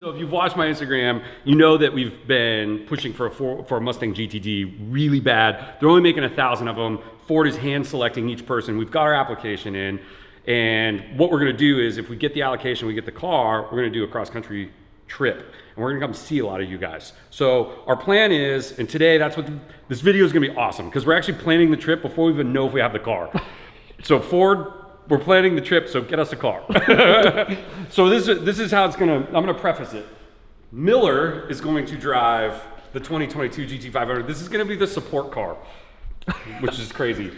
So if you've watched my Instagram, you know that we've been pushing for a Mustang GTD really bad. They're only making 1,000 of them. Ford is hand selecting each person. We've got our application in, and what we're gonna do is if we get the allocation, we get the car, we're gonna do a cross-country trip, and we're gonna come see a lot of you guys. So our plan is, and today this video is gonna be awesome, because we're actually planning the trip before we even know if we have the car. So Ford, we're planning the trip, so get us a car. So this is how it's gonna, I'm gonna preface it. Miller is going to drive the 2022 GT500. This is gonna be the support car, which is crazy.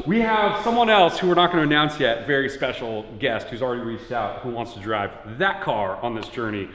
We have someone else who we're not gonna announce yet, very special guest who's already reached out, who wants to drive that car on this journey,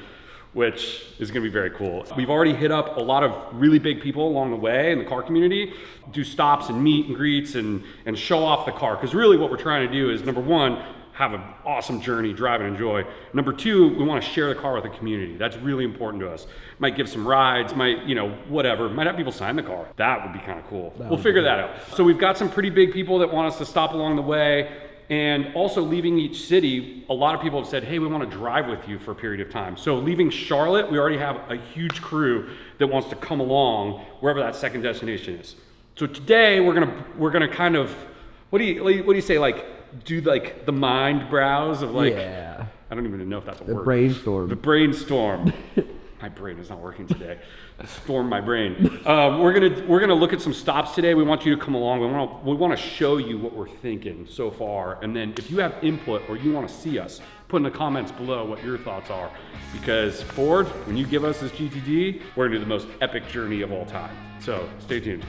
which is gonna be very cool. We've already hit up a lot of really big people along the way in the car community, do stops and meet and greets and show off the car. Because really what we're trying to do is, number one, have an awesome journey, drive and enjoy. Number two, we wanna share the car with the community. That's really important to us. Might give some rides, might, you know, whatever. Might have people sign the car. That would be kind of cool. We'll figure that out. So we've got some pretty big people that want us to stop along the way. And also leaving each city, a lot of people have said, hey, we want to drive with you for a period of time. So leaving Charlotte, we already have a huge crew that wants to come along wherever that second destination is. So today we're gonna kind of, what do you say, like do like the mind browse of like, yeah. I don't even know if that's a word. Brainstorm. The brainstorm. My brain is not working today. Storm my brain. We're gonna look at some stops today. We want you to come along. We want to show you what we're thinking so far, and then if you have input or you want to see us, put in the comments below what your thoughts are. Because Ford, when you give us this GTD, we're gonna do the most epic journey of all time. So stay tuned.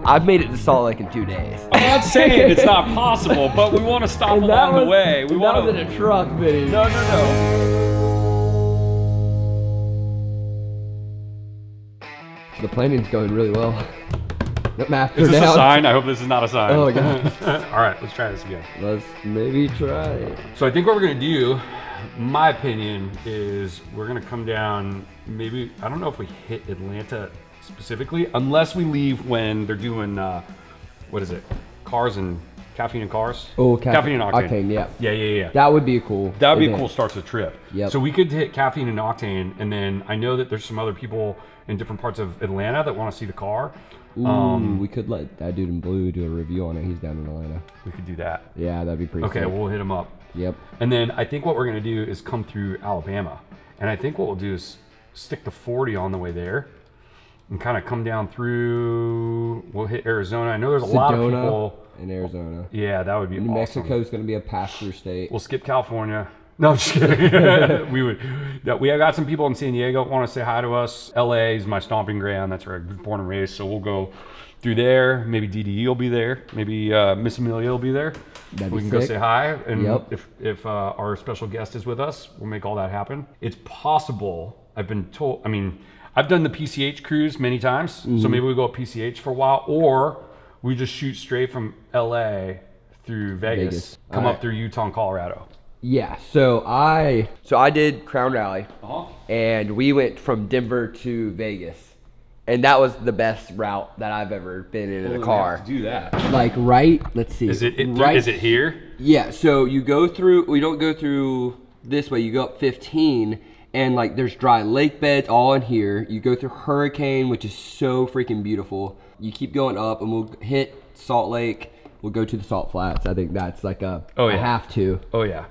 I've made it to Salt Lake in 2 days. I'm not saying it's not possible, but we want to stop along the way. That was in a truck video. No. The planning's going really well. Is this a sign? I hope this is not a sign. Oh my God. All right, let's try this again. Let's maybe try it. So I think what we're gonna do, my opinion, is we're gonna come down, maybe, I don't know if we hit Atlanta specifically, unless we leave when they're doing, what is it? Cars and caffeine and cars? Oh, caffeine and octane. Yeah. Yeah. That would be cool. That would be a cool start to the trip. Yep. So we could hit caffeine and octane, and then I know that there's some other people in different parts of Atlanta that want to see the car. Ooh, we could let that dude in blue do a review on it. He's down in Atlanta. We could do that. Yeah, that'd be pretty Okay, sick. we'll hit him up. Yep. And then I think what we're gonna do is come through Alabama. And I think what we'll do is stick the 40 on the way there and kind of come down through, we'll hit Arizona. I know there's a lot of people in Arizona. Yeah, that would be New awesome. Mexico's gonna be a pass-through state. We'll skip California. No, I'm just kidding. We got some people in San Diego want to say hi to us. LA is my stomping ground. That's where I was born and raised. So we'll go through there. Maybe DDE will be there. Maybe Miss Amelia will be there. We can go say hi. And if our special guest is with us, we'll make all that happen. It's possible, I've been told, I mean, I've done the PCH cruise many times. So maybe we go PCH for a while, or we just shoot straight from LA through Vegas. Come up through Utah and Colorado. Yeah, so I did Crown Rally, and we went from Denver to Vegas, and that was the best route that I've ever been in a car. We have to do that. Like let's see. Is it here? Yeah, so you go through, we don't go through this way, you go up 15, and like there's dry lake beds all in here. You go through Hurricane, which is so freaking beautiful. You keep going up, and we'll hit Salt Lake. We'll go to the Salt Flats. I think that's like a have to. Oh yeah.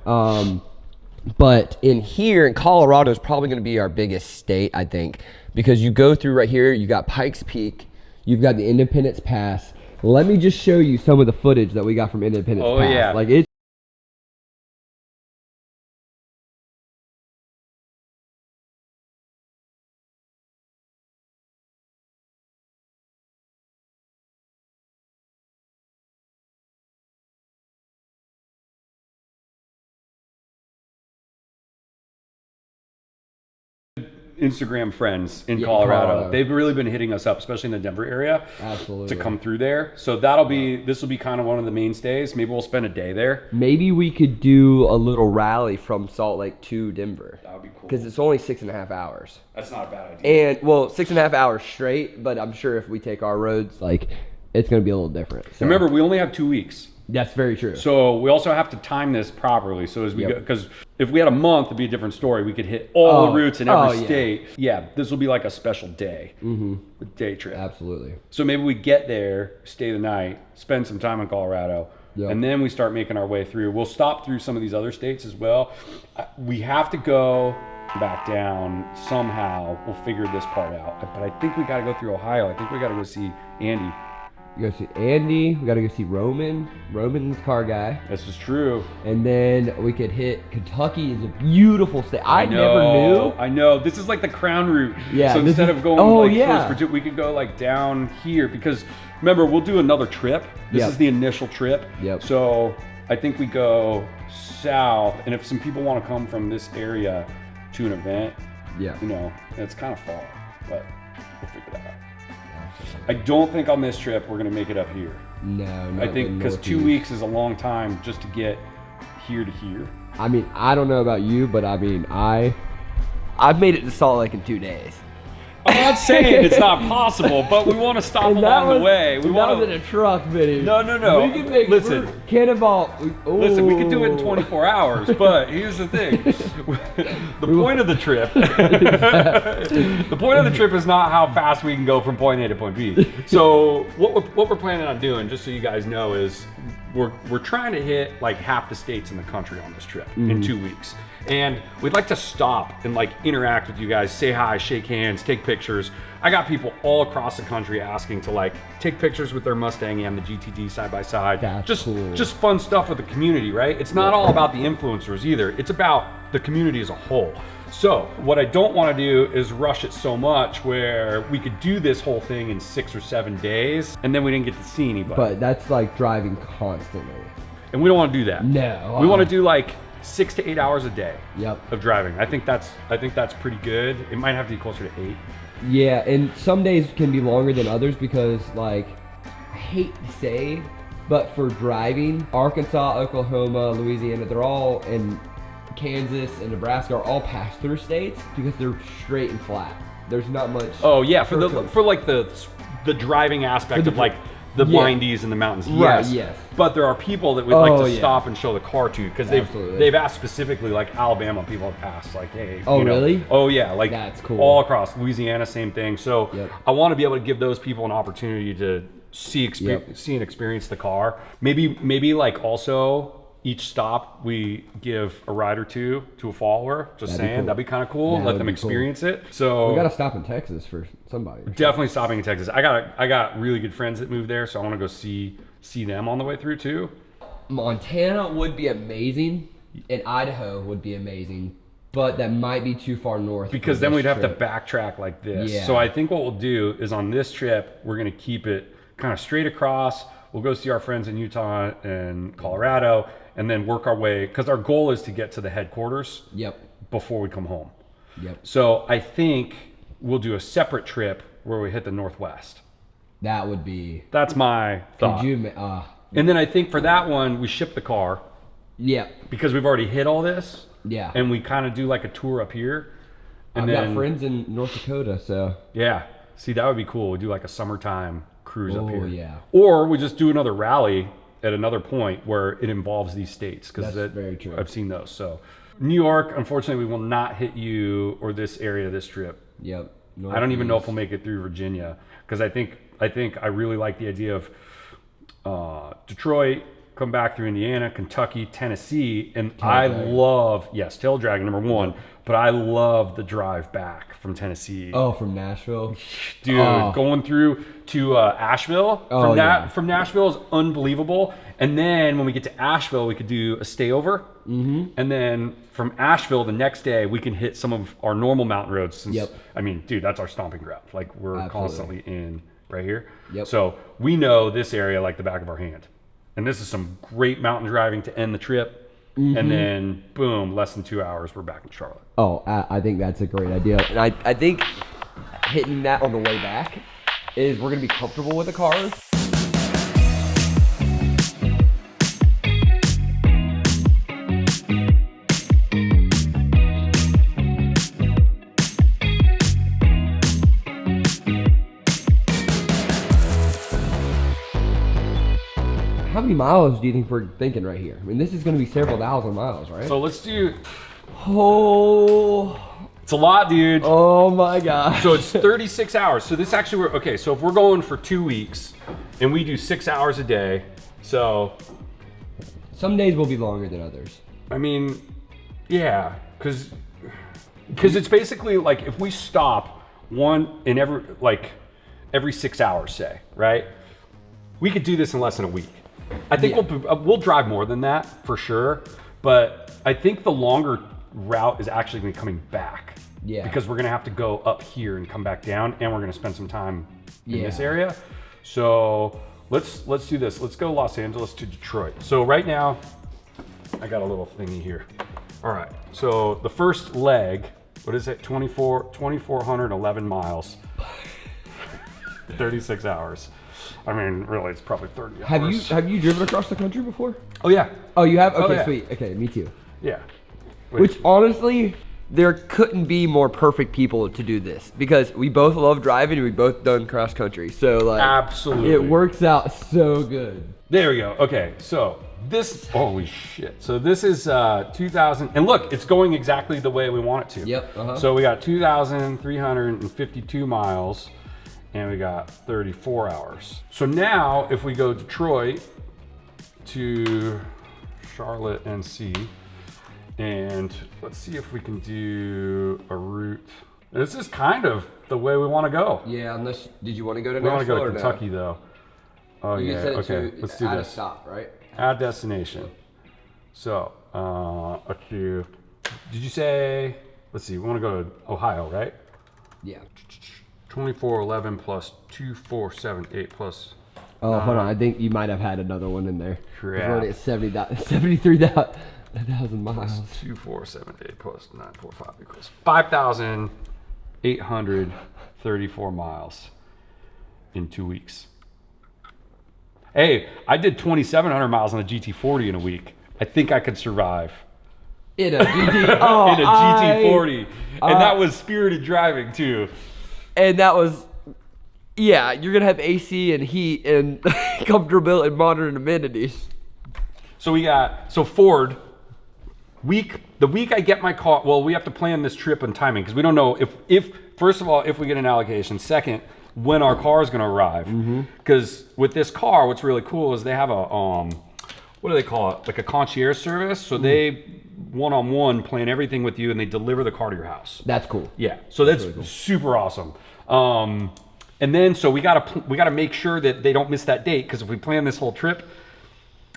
But in here in Colorado is probably going to be our biggest state, I think, because you go through right here. You got Pikes Peak. You've got the Independence Pass. Let me just show you some of the footage that we got from Independence Pass. Oh yeah. Like it's. Instagram friends in Yeah, Colorado. Colorado. They've really been hitting us up, especially in the Denver area, Absolutely. to come through there. So this will be kind of one of the mainstays. Maybe we'll spend a day there. Maybe we could do a little rally from Salt Lake to Denver. That would be cool. Because it's only 6.5 hours. That's not a bad idea. And, well, 6.5 hours straight, but I'm sure if we take our roads, like, it's going to be a little different. So. Remember, we only have 2 weeks. That's very true. So we also have to time this properly. So as we Yep. go, because if we had a month, it'd be a different story. We could hit all the routes in every yeah. state. Yeah, this will be like a special day, a day trip. Absolutely. So maybe we get there, stay the night, spend some time in Colorado, Yep. and then we start making our way through. We'll stop through some of these other states as well. We have to go back down somehow. We'll figure this part out. But I think we got to go through Ohio. I think we got to go see Andy. You gotta see Andy. We gotta go see Roman. Roman's car guy. This is true. And then we could hit Kentucky. Is a beautiful state. I never knew. I know. This is like the crown route. Yeah, So this instead is- of going oh, like yeah. first, we could go like down here because remember we'll do another trip. This Yep. is the initial trip. Yep. So I think we go south, and if some people want to come from this area to an event, Yeah. you know, it's kind of far, but we'll figure that out. I don't think on this trip we're gonna make it up here. No, I think because 2 weeks is a long time just to get here to here. I mean, I don't know about you, but I mean, I've made it to Salt Lake in 2 days. I'm not saying it's not possible, but we want to stop And along the way. We that want was in a truck video. No. We can make Listen. Cannonball. Listen, we could do it in 24 hours, but here's the thing. The point of the trip, the point of the trip is not how fast we can go from point A to point B. So what we're planning on doing, just so you guys know, is we're trying to hit like half the states in the country on this trip in 2 weeks. And we'd like to stop and like interact with you guys, say hi, shake hands, take pictures. I got people all across the country asking to like take pictures with their Mustang and the GTD side by side. That's just cool. Just fun stuff with the community, right? It's not all about the influencers either. It's about the community as a whole. So what I don't want to do is rush it so much where we could do this whole thing in 6 or 7 days and then we didn't get to see anybody. But that's like driving constantly. And we don't want to do that. No. We want to do like 6 to 8 hours a day Yep. of driving. I think that's pretty good. It might have to be closer to 8. Yeah, and some days can be longer than others because, like, I hate to say, but for driving, Arkansas, Oklahoma, Louisiana, they're all in Kansas and Nebraska are all pass-through states because they're straight and flat. There's not much. Oh yeah, for like the driving aspect of like the Yeah. windies and the mountains. Right, Yes. yes. But there are people that we'd like Oh, to yeah. stop and show the car to because Absolutely. they've asked specifically, like Alabama people have asked like, hey. Oh, you know, really? Oh yeah, like That's cool. all across Louisiana, same thing. So Yep. I want to be able to give those people an opportunity to see and experience the car. Maybe like also each stop we give a ride or two to a follower. Just That'd be saying, cool. that'd be kind of cool. Yeah, Let that'd them be cool. experience it. So We gotta stop in Texas for somebody. definitely stopping in Texas. I got really good friends that moved there, so I want to go see them on the way through too. Montana would be amazing, and Idaho would be amazing, but that might be too far north. Because for then this we'd have trip. to backtrack like this. Yeah. So I think what we'll do is on this trip, we're gonna keep it kind of straight across. We'll go see our friends in Utah and Colorado, and then work our way, because our goal is to get to the headquarters Yep. before we come home. Yep. So I think we'll do a separate trip where we hit the Northwest. That would be. That's my thought. Could you? And then I think for that one, we ship the car Yep. because we've already hit all this. Yeah. And we kind of do like a tour up here. And I've then, got friends in North Dakota, so. Yeah. See, that would be cool. We do like a summertime cruise up Oh, here. yeah. Or we just do another rally at another point where it involves these states. Because That's very true. I've seen those. So New York, unfortunately, we will not hit you or this area this trip. Yep. I don't even know if we'll make it through Virginia. Because I think I really like the idea of Detroit, come back through Indiana, Kentucky, Tennessee, and I love, yes, tail dragging number one, but I love the drive back from Tennessee. Oh, from Nashville. Dude, going through to Asheville from Nashville is unbelievable. And then when we get to Asheville, we could do a stayover. Mm-hmm. And then from Asheville, the next day, we can hit some of our normal mountain roads. Since, Yep. I mean, dude, that's our stomping ground. Like, we're Absolutely. constantly in right here. Yep. So we know this area like the back of our hand. And this is some great mountain driving to end the trip. and then boom, less than 2 hours, we're back in Charlotte. Oh, I think that's a great idea. And I think hitting that on the way back is we're going to be comfortable with the cars. How many miles do you think we're thinking right here? I mean, this is going to be several thousand miles, right? So let's do. Oh. It's a lot, dude. Oh my gosh. So it's 36 hours. So this actually, okay, so if we're going for 2 weeks and we do 6 hours a day, so. Some days will be longer than others. I mean, yeah, because it's basically like if we stop one in every 6 hours, say, right? We could do this in less than a week. I think we'll drive more than that for sure, but I think the longer route is actually going to be coming back. Yeah. Because we're going to have to go up here and come back down, and we're going to spend some time in this area. So let's do this. Let's go Los Angeles to Detroit. So right now, I got a little thingy here. All right. So the first leg, what is it? 2,411 miles. 36 hours. I mean, really, it's probably 30 hours. Have you driven across the country before? Oh, yeah. Oh, you have? Okay, yeah. sweet. Okay, me too. Yeah. Which, honestly, there couldn't be more perfect people to do this because we both love driving and we both done cross country. So, like, absolutely, it works out so good. There we go. Okay, so this, holy shit. So this is 2,000, and look, it's going exactly the way we want it to. Yep. So we got 2,352 miles. And we got 34 hours. So now if we go Detroit to Charlotte, NC, and let's see if we can do a route. This is kind of the way we want to go. Yeah, unless, did you want to go to We want to go to no? Kentucky though. Oh you yeah, said okay, let's do add this. A stop, right? Add destination. So, let's do, did you say, let's see, we want to go to Ohio, right? Yeah. 2411 plus 2478 plus. Oh, hold on. I think you might have had another one in there. Crap. We're already at 73,000 miles. 2478 plus 945 equals 5,834 miles in 2 weeks. Hey, I did 2,700 miles on a GT40 in a week. I think I could survive. In a GT, oh, in a GT40. And that was spirited driving too. And that was, yeah, you're going to have AC and heat and comfortable and modern amenities. So we got, so Ford, the week I get my car, well, we have to plan this trip and timing because we don't know if first of all, if we get an allocation. Second, when our car is going to arrive. Because with this car, what's really cool is they have a, what do they call it? Like a concierge service. So they one-on-one plan everything with you and they deliver the car to your house. That's cool. Yeah, so that's really cool. super awesome. And then so we gotta make sure that they don't miss that date because if we plan this whole trip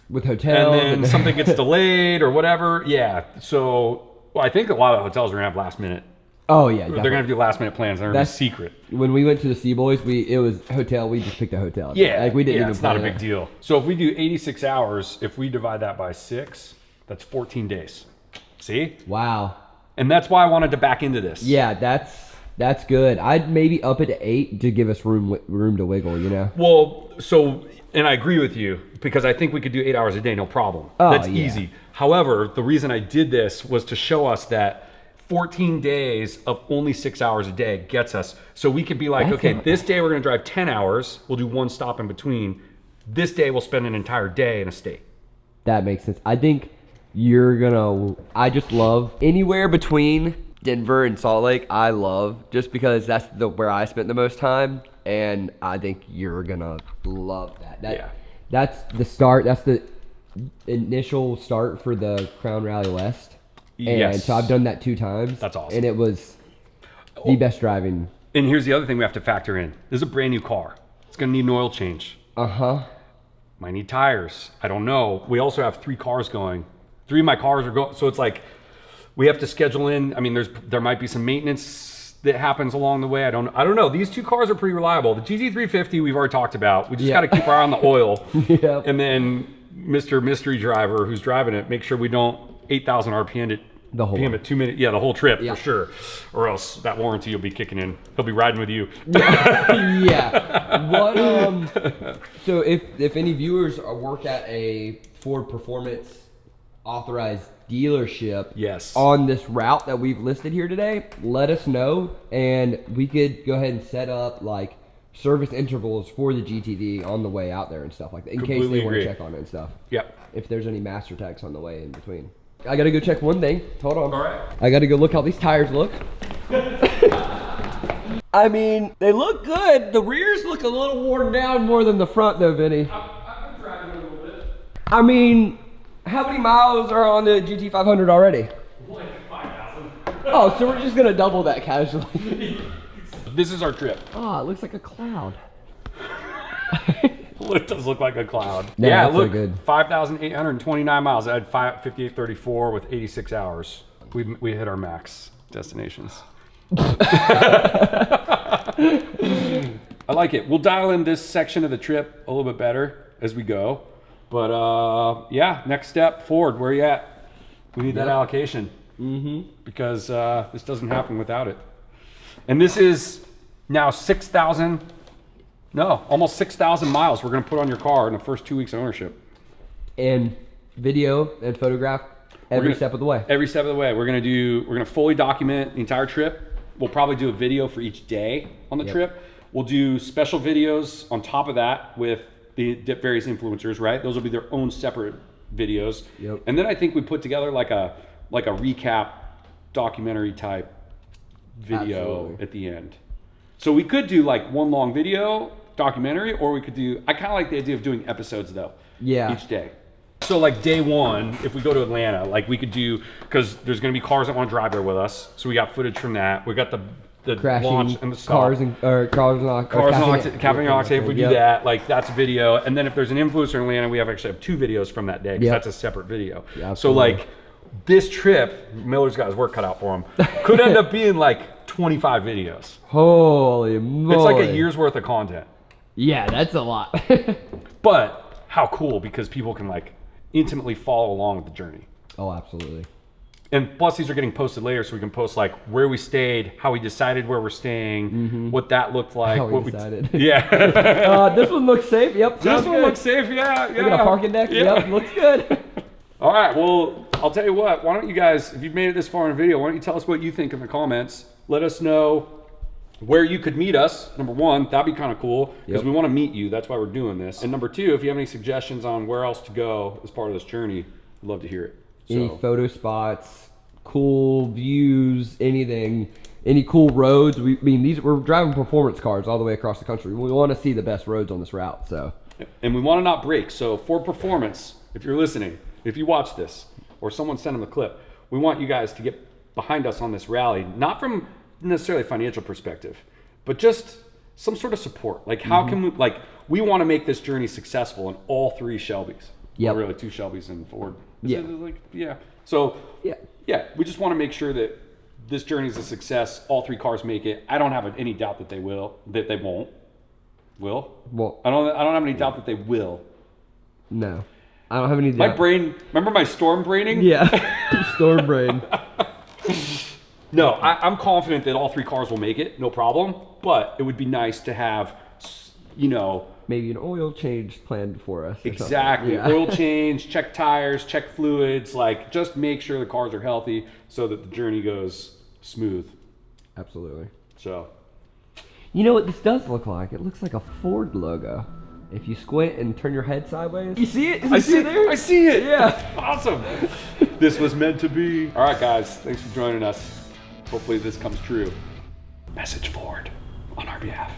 with hotels and then something gets delayed or whatever, yeah. So I think a lot of hotels are gonna have last minute. Oh yeah, they're gonna do last minute plans. They're gonna be secret. When we went to the Sea Boys, it was hotel. We just picked a hotel. Yeah, like we didn't even. It's not a big deal. So if we do 86 hours, if we divide that by 6, that's 14 days. See? Wow. And that's why I wanted to back into this. Yeah, that's good. I'd maybe up it to 8 to give us room to wiggle, you know? Well, so, and I agree with you because I think we could do 8 hours a day, no problem. Oh, that's yeah. easy. However, the reason I did this was to show us that 14 days of only 6 hours a day gets us. So we could be like, okay, this day we're going to drive 10 hours. We'll do one stop in between. This day we'll spend an entire day in a state. That makes sense. I think I just love anywhere between Denver and Salt Lake. I love just because that's where I spent the most time, and I think you're gonna love that. Yeah. That's the start. That's the initial start for the Crown Rally West. And Yes. so I've done that 2 times. That's awesome. And it was the best driving. And here's the other thing we have to factor in. This is a brand new car. It's gonna need an oil change. Might need tires. I don't know. We also have 3 cars going. 3 of my cars are going, so it's like we have to schedule in. I mean, there might be some maintenance that happens along the way. I don't know. These 2 cars are pretty reliable. The GT350 we've already talked about. We just got to keep our eye on the oil. Yep. And then Mr. Mystery Driver who's driving it, make sure we don't 8,000 RPM The whole at 2 minutes. Yeah, the whole trip Yeah. for sure. Or else that warranty will be kicking in. He'll be riding with you. Yeah. What? So if any viewers work at a Ford Performance authorized dealership, Yes. on this route that we've listed here today, let us know, and we could go ahead and set up like service intervals for the GTD on the way out there and stuff like that, in case Completely they want to agree. check on it and stuff. Yep. If there's any master techs on the way in between. I gotta go check one thing. Hold on. All right. I gotta go look how these tires look. I mean, they look good. The rears look a little worn down more than the front though, Vinny. I've been driving a little bit. I mean, how many miles are on the GT500 already? Like 5,000. Oh, so we're just gonna double that casually. This is our trip. Oh, it looks like a cloud. It does look like a cloud. Yeah, Yeah, that's so look, good. 5,829 miles. I had 5834 with 86 hours. We hit our max destinations. I like it. We'll dial in this section of the trip a little bit better as we go. But yeah, next step, Ford, where you at? We need that allocation. Because this doesn't happen without it. And this is now almost 6,000 miles we're gonna put on your car in the first 2 weeks of ownership. And video and photograph every step of the way. Every step of the way. We're gonna fully document the entire trip. We'll probably do a video for each day on the trip. We'll do special videos on top of that with the various influencers, right? Those will be their own separate videos. Yep. And then I think we put together like a recap documentary type video Absolutely. at the end. So we could do like one long video documentary, or we could do, I kind of like the idea of doing episodes though. Yeah. Each day. So like day one, if we go to Atlanta, like we could do, because there's going to be cars that want to drive there with us. So we got footage from that. We got the Crashing launch and the stop. cars and cars and Cafe and Octane, if we do that, like that's a video. And then if there's an influencer in Atlanta, we actually have 2 videos from that day, because that's a separate video. Yeah, so like this trip, Miller's got his work cut out for him, could end up being like 25 videos. Holy moly. It's like a year's worth of content. Yeah, that's a lot. But how cool, because people can like intimately follow along with the journey. Oh, absolutely. And plus these are getting posted later, so we can post like where we stayed, how we decided where we're staying, what that looked like. How what we decided. Yeah. This one looks safe. Yep. This one good. looks safe, yeah. Look at a parking deck. Yeah. Yep, looks good. All right, well, I'll tell you what, why don't you guys, if you've made it this far in a video, why don't you tell us what you think in the comments. Let us know where you could meet us. Number one, that'd be kind of cool, because we want to meet you. That's why we're doing this. And number two, if you have any suggestions on where else to go as part of this journey, we'd love to hear it. Any photo spots, cool views, anything, any cool roads. We're driving performance cars all the way across the country. We want to see the best roads on this route. So, and we want to not break. So for performance, if you're listening, if you watch this, or someone send them a clip, we want you guys to get behind us on this rally, not from necessarily a financial perspective, but just some sort of support. Like how can we, like, we want to make this journey successful in all 3 Shelbys. Yep. Or really 2 Shelbys and Ford. Yeah. So yeah. we just want to make sure that this journey is a success. All 3 cars make it. I don't have any doubt that they will, that they won't. Will? Well, I don't have any doubt that they will. no. I don't have any doubt. My brain, remember my storm braining? Yeah. Storm brain. No, I'm confident that all 3 cars will make it, no problem. But it would be nice to have, Maybe an oil change planned for us. exactly, Yeah. oil change, check tires, check fluids, like just make sure the cars are healthy so that the journey goes smooth. Absolutely. So, You know what this does look like? It looks like a Ford logo. If you squint and turn your head sideways. You see it? I see it. Yeah. Awesome. This was meant to be. All right, guys, thanks for joining us. Hopefully this comes true. Message Ford on our behalf.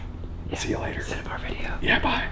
See you later. Send him our video. Yeah, bye.